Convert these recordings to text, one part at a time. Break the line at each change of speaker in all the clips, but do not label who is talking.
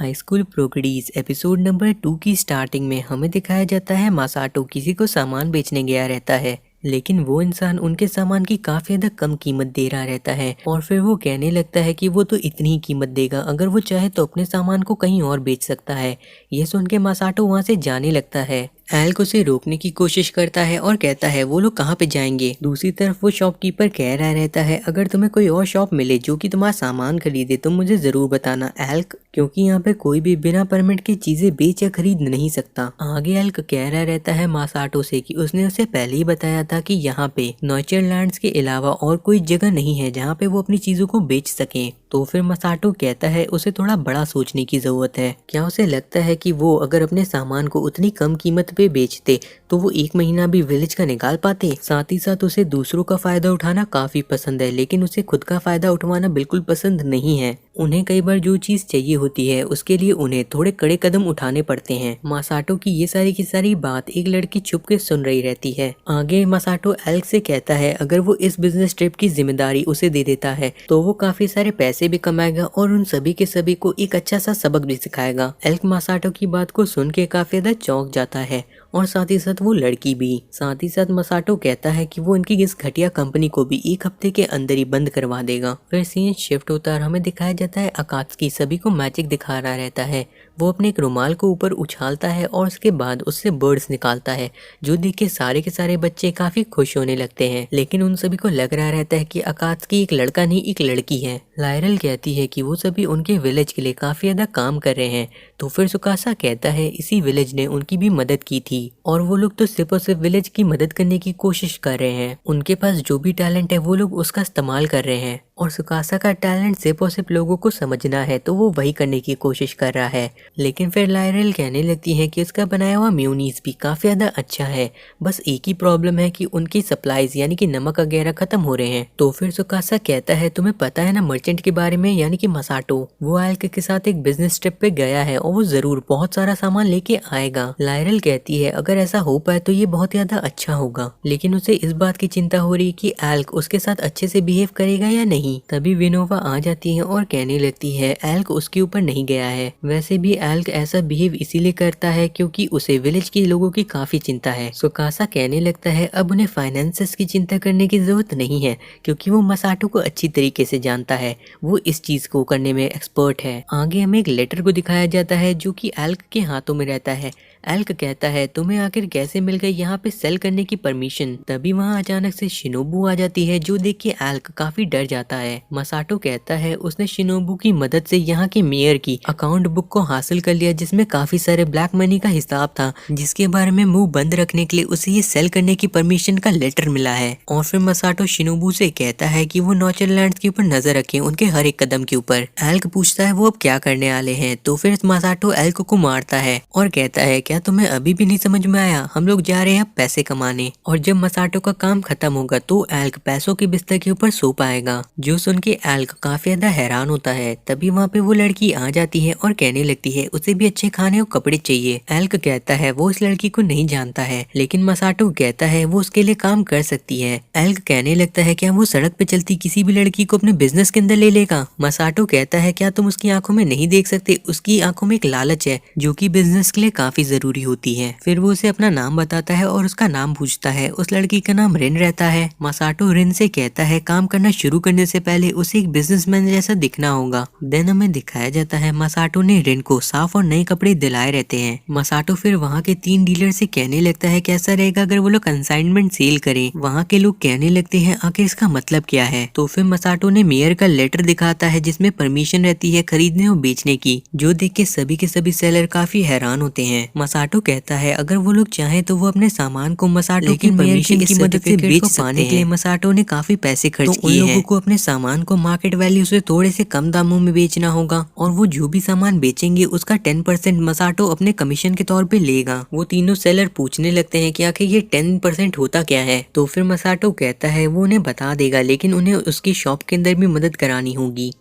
High school प्रोग्रेडीज episode number 2 की starting में हमें दिखाया जाता है मासाटो किसी को सामान बेचने गया रहता है, लेकिन वो इंसान उनके सामान की काफी हद तक कम कीमत दे रहा रहता है और फिर वो कहने लगता है कि वो तो इतनी ही कीमत देगा, अगर वो चाहे तो अपने सामान को कहीं और बेच सकता है। ये सुन के मासाटो वहाँ से जाने लगता है। एल्क उसे रोकने की कोशिश करता है और कहता है वो लोग कहाँ पे जाएंगे। दूसरी तरफ वो शॉपकीपर कह रहा रहता है अगर तुम्हें कोई और शॉप मिले जो कि तुम्हारा सामान खरीदे तो मुझे जरूर बताना एल्क, क्योंकि यहाँ पे कोई भी बिना परमिट की चीजें बेच या खरीद नहीं सकता। आगे एल्क कह रहा रहता है मासाटो से कि उसने उसे पहले ही बताया था कि यहाँ पे नेचरलैंड्स के अलावा और कोई जगह नहीं है जहाँ पे वो अपनी चीजों को बेच सके। तो फिर मासाटो कहता है उसे थोड़ा बड़ा सोचने की जरूरत है। क्या उसे लगता है कि वो अगर अपने सामान को उतनी कम कीमत पे बेचते तो वो 1 महीना भी विलेज का निकाल पाते। साथ ही साथ उसे दूसरों का फायदा उठाना काफी पसंद है, लेकिन उसे खुद का फायदा उठवाना बिल्कुल पसंद नहीं है। उन्हें कई बार जो चीज चाहिए होती है उसके लिए उन्हें थोड़े कड़े कदम उठाने पड़ते हैं। मासाटो की ये सारी की सारी बात एक लड़की छुप के सुन रही रहती है। आगे मासाटो एल्क से कहता है अगर वो इस बिजनेस ट्रिप की जिम्मेदारी उसे दे देता है तो वो काफी सारे पैसे भी कमाएगा और उन सभी के सभी को एक अच्छा सा सबक भी सिखाएगा। एल्क मासाटो की बात को सुन के काफी ज्यादा चौंक जाता है और साथ ही साथ वो लड़की भी। साथ ही साथ मासाटो कहता है कि वो इनकी इस घटिया कंपनी को भी 1 हफ्ते के अंदर ही बंद करवा देगा। फिर सीन शिफ्ट होता है और हमें दिखाया जाता है अकात्सुकी सभी को मैजिक दिखा रहा रहता है। वो अपने एक रुमाल को ऊपर उछालता है और उसके बाद उससे बर्ड्स निकालता है, जो देख के सारे बच्चे काफी खुश होने लगते हैं। लेकिन उन सभी को लग रहा रहता है कि अकात्सुकी एक लड़का नहीं एक लड़की है। लायरल कहती है कि वो सभी उनके विलेज के लिए काफी ज्यादा काम कर रहे हैं। तो फिर सुकासा कहता है इसी विलेज ने उनकी भी मदद की थी और वो लोग तो सिर्फ और सिर्फ विलेज की मदद करने की कोशिश कर रहे हैं। उनके पास जो भी टैलेंट है वो लोग उसका इस्तेमाल कर रहे हैं और सुकासा का टैलेंट सिर्फ और सिर्फ लोगों को समझना है, तो वो वही करने की कोशिश कर रहा है। लेकिन फिर लायरल कहने लगती है कि उसका बनाया हुआ मेयोनीज भी काफी ज्यादा अच्छा है, बस एक ही प्रॉब्लम है कि उनकी सप्लाईज यानी कि नमक वगैरह खत्म हो रहे हैं। तो फिर सुकासा कहता है तुम्हें पता है ना मर्चेंट के बारे में, यानी कि मासाटो, वो एल्क के साथ एक बिजनेस ट्रिप पे गया है और वो जरूर बहुत सारा सामान लेके आएगा। लायरल कहती है अगर ऐसा हो पाए तो ये बहुत ज्यादा अच्छा होगा, लेकिन उसे इस बात की चिंता हो रही कि एल्क उसके साथ अच्छे से बिहेव करेगा या नहीं। तभी विनोवा आ जाती है और कहने लगती है एल्क उसके ऊपर नहीं गया है। वैसे भी एल्क ऐसा बिहेव इसीलिए करता है क्योंकि उसे विलेज के लोगों की काफी चिंता है। सुकासा कहने लगता है अब उन्हें फाइनेंसेस की चिंता करने की जरूरत नहीं है क्योंकि वो मासाटो को अच्छी तरीके से जानता है, वो इस चीज को करने में एक्सपर्ट है। आगे हमें एक लेटर को दिखाया जाता है जो कि एल्क के हाथों में रहता है। एल्क कहता है तुम्हें आखिर कैसे मिल गई यहाँ पे सेल करने की परमिशन। तभी वहाँ अचानक से शिनोबू आ जाती है जो देख के एल्क काफी डर जाता है। मासाटो कहता है उसने शिनोबू की मदद से यहाँ के मेयर की अकाउंट बुक को हासिल कर लिया जिसमें काफी सारे ब्लैक मनी का हिसाब था, जिसके बारे में मुंह बंद रखने के लिए उसे ये सेल करने की परमिशन का लेटर मिला है। और फिर मासाटो शिनोबू से कहता है कि वो नेचरलैंड्स के ऊपर नजर रखे उनके हर एक कदम के ऊपर। एल्क पूछता है वो अब क्या करने वाले हैं। तो फिर मासाटो एल्क को मारता है और कहता है क्या तुम्हें अभी भी नहीं समझ में आया, हम लोग जा रहे हैं पैसे कमाने और जब मासाटो का काम खत्म होगा तो एल्क पैसों के बिस्तर के ऊपर सो पाएगा। जो सुन के एल्क काफी ज्यादा हैरान होता है। तभी वहाँ पे वो लड़की आ जाती है और कहने लगती है उसे भी अच्छे खाने और कपड़े चाहिए। एल्क कहता है वो इस लड़की को नहीं जानता है, लेकिन मासाटो कहता है वो उसके लिए काम कर सकती है। एल्क कहने लगता है क्या वो सड़क पे चलती किसी भी लड़की को अपने बिजनेस के अंदर ले लेगा। मासाटो कहता है क्या तुम उसकी आंखों में नहीं देख सकते, उसकी आंखों में एक लालच है जो कि बिजनेस के लिए काफी जरूरी होती है। फिर वो उसे अपना नाम बताता है और उसका नाम पूछता है। उस लड़की का नाम रिन रहता है। मासाटो रिन से कहता है काम करना शुरू करने से पहले उसे एक बिजनेसमैन जैसा दिखना होगा। देन हमें दिखाया जाता है मासाटो ने रिन को साफ और नए कपड़े दिलाए रहते हैं। मासाटो फिर वहाँ के 3 डीलर से कहने लगता है कैसा रहेगा अगर वो लोग कंसाइनमेंट सेल करें। वहाँ के लोग कहने लगते हैं आखिर इसका मतलब क्या है। तो फिर मासाटो ने मेयर का लेटर दिखाता है जिसमें परमिशन रहती है खरीदने और बेचने की, जो देख के सभी सेलर काफी हैरान होते हैं। मासाटो कहता है अगर वो लोग चाहें तो वो अपने सामान को मासाटो की परमिशन की मदद से बेच पाने के लिए मासाटो ने काफी पैसे खर्च किए हैं। उन लोगों को अपने सामान को मार्केट वैल्यू से थोड़े से कम दामों में बेचना होगा और वो जो भी सामान बेचेंगे उसका 10% मासाटो अपने कमीशन के तौर पे लेगा। वो तीनों सेलर पूछने लगते हैं कि आखिर ये 10% होता क्या है। तो फिर मासाटो कहता है वो उन्हें बता देगा, लेकिन उन्हें उसकी शॉप के अंदर भी मदद करानी होगी।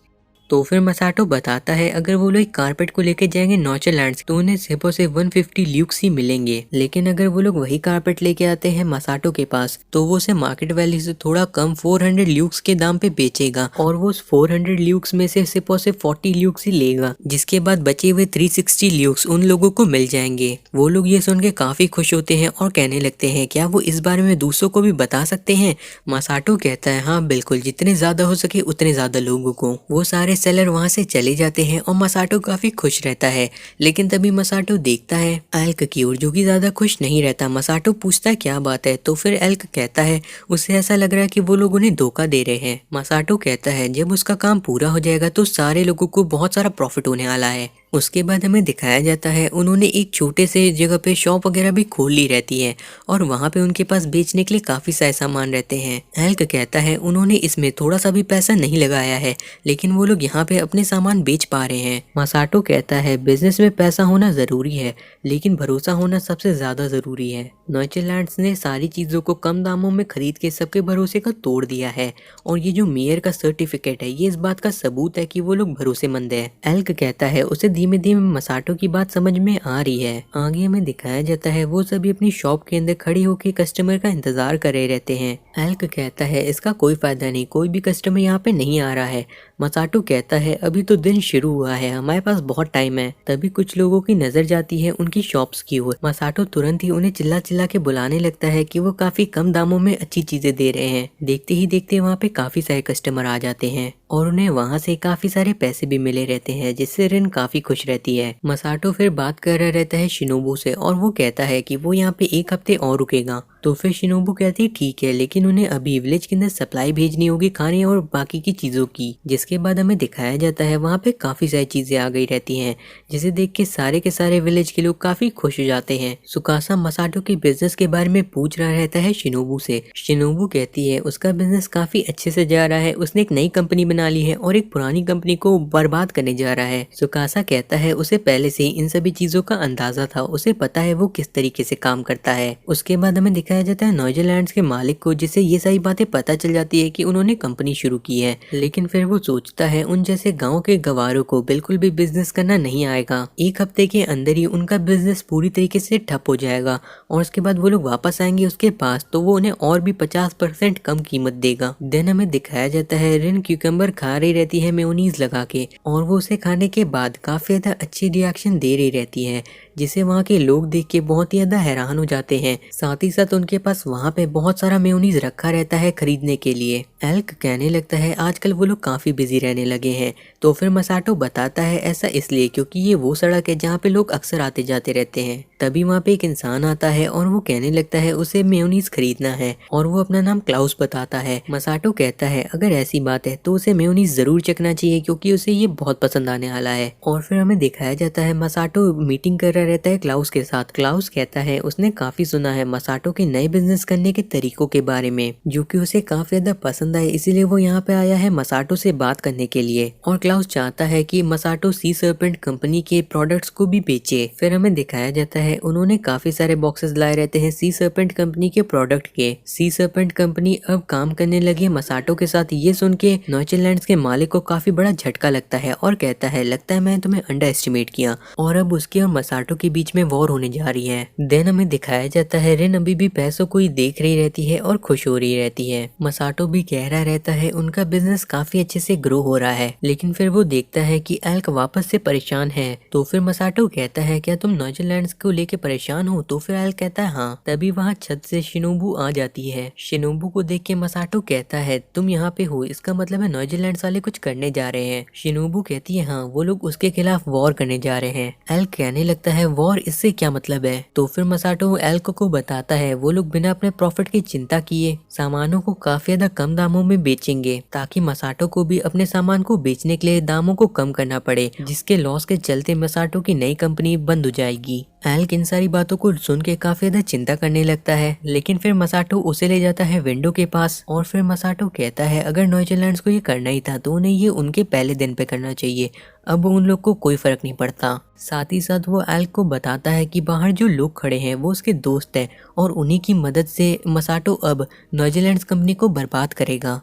तो फिर मसाटो बताता है अगर वो लोग कारपेट को लेके जाएंगे नॉचरलैंड्स तो उन्हें सिर्फ से 150 ल्यूक्स ही मिलेंगे, लेकिन अगर वो लोग वही कारपेट लेके आते हैं मसाटो के पास तो वो उसे मार्केट वैल्यू से थोड़ा कम 400 ल्यूक्स के दाम पे बेचेगा और वो उस 400 ल्यूक्स में से सिर्फ और सिर्फ 40 ल्यूक्स ही लेगा, जिसके बाद बचे हुए 360 ल्यूक्स उन लोगों को मिल जाएंगे। वो लोग ये सुन के काफी खुश होते हैं और कहने लगते हैं क्या वो इस बारे में दूसरों को भी बता सकते हैं। मसाटो कहता है हाँ बिल्कुल, जितने ज्यादा हो सके उतने ज्यादा लोगों को। वो सारे सेलर वहाँ से चले जाते हैं और मसाटो काफी खुश रहता है, लेकिन तभी मसाटो देखता है एल्क की ओर जो कि ज्यादा खुश नहीं रहता। मसाटो पूछता है क्या बात है, तो फिर एल्क कहता है उसे ऐसा लग रहा है कि वो लोग उन्हें धोखा दे रहे हैं। मसाटो कहता है जब उसका काम पूरा हो जाएगा तो सारे लोगों को बहुत सारा प्रॉफिट होने वाला है। उसके बाद हमें दिखाया जाता है उन्होंने एक छोटे से जगह पे शॉप वगैरह भी खोल ली रहती है और वहाँ पे उनके पास बेचने के लिए काफी सारे सामान रहते हैं। एल्क कहता है उन्होंने इसमें थोड़ा सा भी पैसा नहीं लगाया है, लेकिन वो लोग यहाँ पे अपने सामान बेच पा रहे हैं। मसाटो कहता है बिजनेस में पैसा होना जरूरी है, लेकिन भरोसा होना सबसे ज्यादा जरूरी है। नॉचरलैंड्स ने सारी चीजों को कम दामों में खरीद के सबके भरोसे का तोड़ दिया है और ये जो मेयर का सर्टिफिकेट है ये इस बात का सबूत है कि वो लोग भरोसेमंद है। एल्क कहता है उसे धीमे धीमे मसाटो की बात समझ में आ रही है। आगे हमें दिखाया जाता है वो सभी अपनी शॉप के अंदर खड़े होकर कस्टमर का इंतजार कर रहे रहते हैं। एल्क कहता है इसका कोई फायदा नहीं, कोई भी कस्टमर यहाँ पे नहीं आ रहा है। मसाटो कहता है अभी तो दिन शुरू हुआ है, हमारे पास बहुत टाइम है। तभी कुछ लोगों की नजर जाती है उनकी शॉप्स की ओर। मसाटो तुरंत ही उन्हें चिल्ला चिल्ला के बुलाने लगता है कि वो काफी कम दामों में अच्छी चीजें दे रहे हैं। देखते ही देखते वहाँ पे काफी सारे कस्टमर आ जाते हैं और उन्हें वहाँ से काफी सारे पैसे भी मिले रहते हैं, जिससे रिन काफी खुश रहती है। मसाटो फिर बात कर रहा रहता है शिनोबू से और वो कहता है कि वो यहाँ पे एक हफ्ते और रुकेगा। तो फिर शिनोबू कहती है ठीक है, लेकिन उन्हें अभी विलेज के अंदर सप्लाई भेजनी होगी खाने और बाकी की चीजों की। जिसके बाद हमें दिखाया जाता है वहाँ पे काफी सारी चीजें आ गई रहती हैं, जिसे देख के सारे विलेज के लोग काफी खुश हो जाते हैं। सुकासा मसाटो के बिजनेस के बारे में पूछ रहा रहता है शिनोबू से। शिनोबू कहती है उसका बिजनेस काफी अच्छे से जा रहा है, उसने एक नई कंपनी बना ली है और एक पुरानी कंपनी को बर्बाद करने जा रहा है। सुकासा कहता है उसे पहले से इन सभी चीजों का अंदाजा था, उसे पता है वो किस तरीके से काम करता है। उसके बाद हमें दिखाया जाता है नॉचरलैंड्स के मालिक को, जिसे ये सारी बातें पता चल जाती है कि उन्होंने कंपनी शुरू की है, लेकिन फिर वो सोचता है उन जैसे गांव के गवारों को बिल्कुल भी बिजनेस करना नहीं आएगा। एक हफ्ते के अंदर ही उनका बिजनेस पूरी तरीके से ठप हो जाएगा और उसके बाद वो लोग वापस आएंगे उसके पास तो वो उन्हें और भी 50% कम कीमत देगा। देन हमें दिखाया जाता है रिन क्यूकम्बर खा रही रहती है मेयोनीज लगा के और वो उसे खाने के बाद काफी ज्यादा अच्छी रिएक्शन दे रही रहती है, जिसे वहाँ के लोग देख के बहुत ही ज्यादा हैरान हो जाते हैं। साथ ही साथ उनके पास वहाँ पे बहुत सारा मेयोनीज रखा रहता है खरीदने के लिए। एल्क कहने लगता है आजकल वो लोग काफी बिजी रहने लगे हैं। तो फिर मसाटो बताता है ऐसा इसलिए क्योंकि ये वो सड़क है जहाँ पे लोग अक्सर आते जाते रहते हैं। तभी वहाँ पे एक इंसान आता है और वो कहने लगता है उसे मेयोनीज खरीदना है और वो अपना नाम क्लाउस बताता है। मसाटो कहता है अगर ऐसी बात है तो उसे मेयोनीज जरूर चखना चाहिए क्योंकि उसे ये बहुत पसंद आने वाला है। और फिर हमें दिखाया जाता है मसाटो मीटिंग कर रहा रहता है क्लाउस के साथ। क्लाउस कहता है उसने काफी सुना है मसाटो के नए बिजनेस करने के तरीकों के बारे में, जो कि उसे काफी ज्यादा पसंद आए, इसीलिए वो यहाँ पे आया है मसाटो से बात करने के लिए। और क्लाउस चाहता है कि मसाटो सी सर्पेंट कंपनी के प्रोडक्ट्स को भी बेचे। फिर हमें दिखाया जाता है उन्होंने काफी सारे बॉक्सेस लाए रहते हैं सी सर्पेंट कंपनी के प्रोडक्ट के। सी सर्पेंट कंपनी अब काम करने लगी है मसाटो के साथ। ये सुन के नॉचरलैंड्स के मालिक को काफी बड़ा झटका लगता है और कहता है लगता है मैंने तुम्हें अंडर एस्टिमेट किया और अब उसके और मसाटो के बीच में वॉर होने जा रही है। देन हमें दिखाया जाता है रिन अभी भी पैसों को ही देख रही रहती है और खुश हो रही रहती है। मसाटो भी कह रहा रहता है उनका बिजनेस काफी अच्छे से ग्रो हो रहा है, लेकिन फिर वो देखता है कि एल्क वापस से परेशान है। तो फिर मसाटो कहता है क्या तुम नॉचरलैंड्स को लेके परेशान हो? तो फिर एल्क कहता है हाँ। तभी वहाँ छत से शिनोबू आ जाती है। शिनोबू को देख के मसाटो कहता है तुम यहाँ पे हो, इसका मतलब है नॉचरलैंड्स वाले कुछ करने जा रहे हैं। शिनोबू कहती है हाँ, वो लोग उसके खिलाफ वॉर करने जा रहे हैं। एल्क कहने लगता है वॉर, इससे क्या मतलब है? तो फिर मसाटो एल्क को बताता है वो लोग बिना अपने प्रॉफिट की चिंता किए सामानों को काफी ज्यादा कम दामों में बेचेंगे, ताकि मसाटो को भी अपने सामान को बेचने के लिए दामों को कम करना पड़े, जिसके लॉस के चलते मसाटो की नई कंपनी बंद हो जाएगी। एल्क इन सारी बातों को सुन के काफी ज्यादा चिंता करने लगता है, लेकिन फिर मसाटो उसे ले जाता है विंडो के पास और फिर मसाटो कहता है अगर नॉचरलैंड्स को ये करना ही था तो उन्हें ये उनके पहले दिन पे करना चाहिए, अब उन लोग को कोई फर्क नहीं पड़ता। साथ ही साथ वो एल्क को बताता है कि बाहर जो लोग खड़े हैं वो उसके दोस्त हैं और उन्हीं की मदद से मसाटो अब नॉचरलैंड्स कंपनी को बर्बाद करेगा।